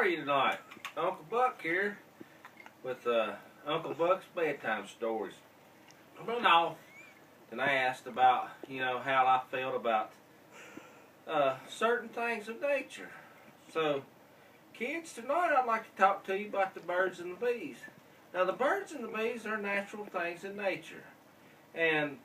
are you tonight? Uncle Buck here with Uncle Buck's Bedtime Stories. I've been off and I asked about, how I felt about certain things of nature. So, kids, tonight I'd like to talk to you about the birds and the bees. Now, the birds and the bees are natural things in nature. And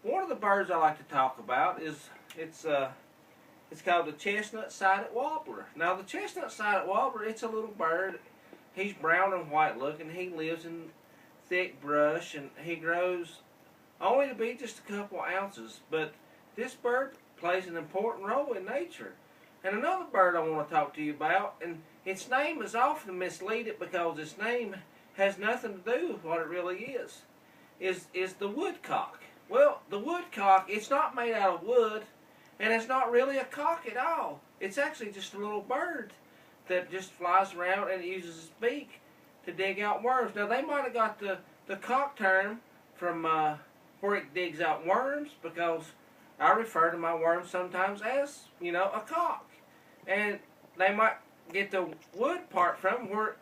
one of the birds I like to talk about is, it's called the chestnut-sided warbler. Now, the chestnut-sided warbler, it's a little bird. He's brown and white looking. He lives in thick brush, and he grows only to be just a couple ounces. But this bird plays an important role in nature. And another bird I want to talk to you about, and its name is often misleaded because its name has nothing to do with what it really is the woodcock. Well, the woodcock, it's not made out of wood, and it's not really a cock at all. It's actually just a little bird that just flies around and uses its beak to dig out worms. Now, they might have got the cock term from where it digs out worms, because I refer to my worms sometimes as, a cock. And they might get the wood part from where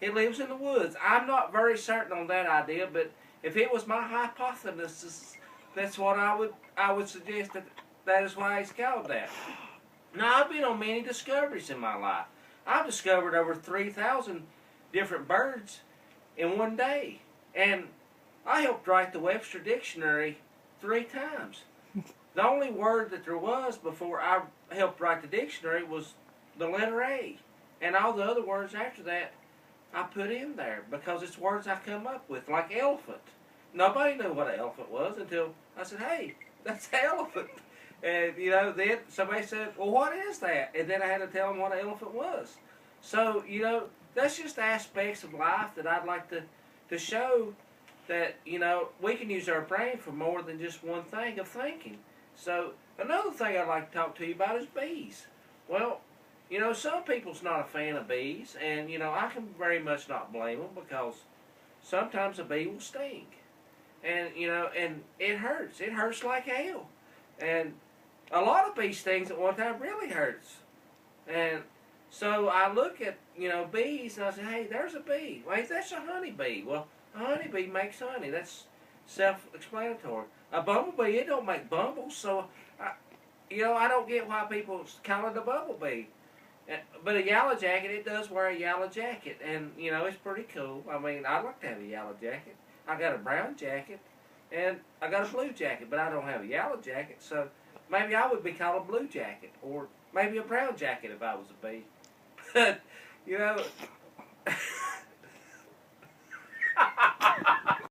it lives in the woods. I'm not very certain on that idea, but if it was my hypothesis, that's what I would suggest that is why it's called that. Now, I've been on many discoveries in my life. I've discovered over 3,000 different birds in one day. And I helped write the Webster Dictionary 3 times. The only word that there was before I helped write the dictionary was the letter A. And all the other words after that I put in there because it's words I come up with, like elephant. Nobody knew what an elephant was until I said, hey, that's an elephant. And, then somebody said, well, what is that? And then I had to tell them what an elephant was. So, that's just aspects of life that I'd like to show that, we can use our brain for more than just one thing of thinking. So, another thing I'd like to talk to you about is bees. Well, some people's not a fan of bees, and, I can very much not blame them because sometimes a bee will sting. And, and it hurts. It hurts like hell. And a lot of bee stings at one time really hurts. And so I look at, bees, and I say, hey, there's a bee. Wait, that's a honeybee. Well, a honeybee makes honey. That's self-explanatory. A bumblebee, it don't make bumbles, so, I don't get why people call it a bumblebee. But a yellow jacket, it does wear a yellow jacket, and, it's pretty cool. I mean, I'd like to have a yellow jacket. I got a brown jacket, and I got a blue jacket, but I don't have a yellow jacket, so maybe I would be called a blue jacket, or maybe a brown jacket if I was a bee. But,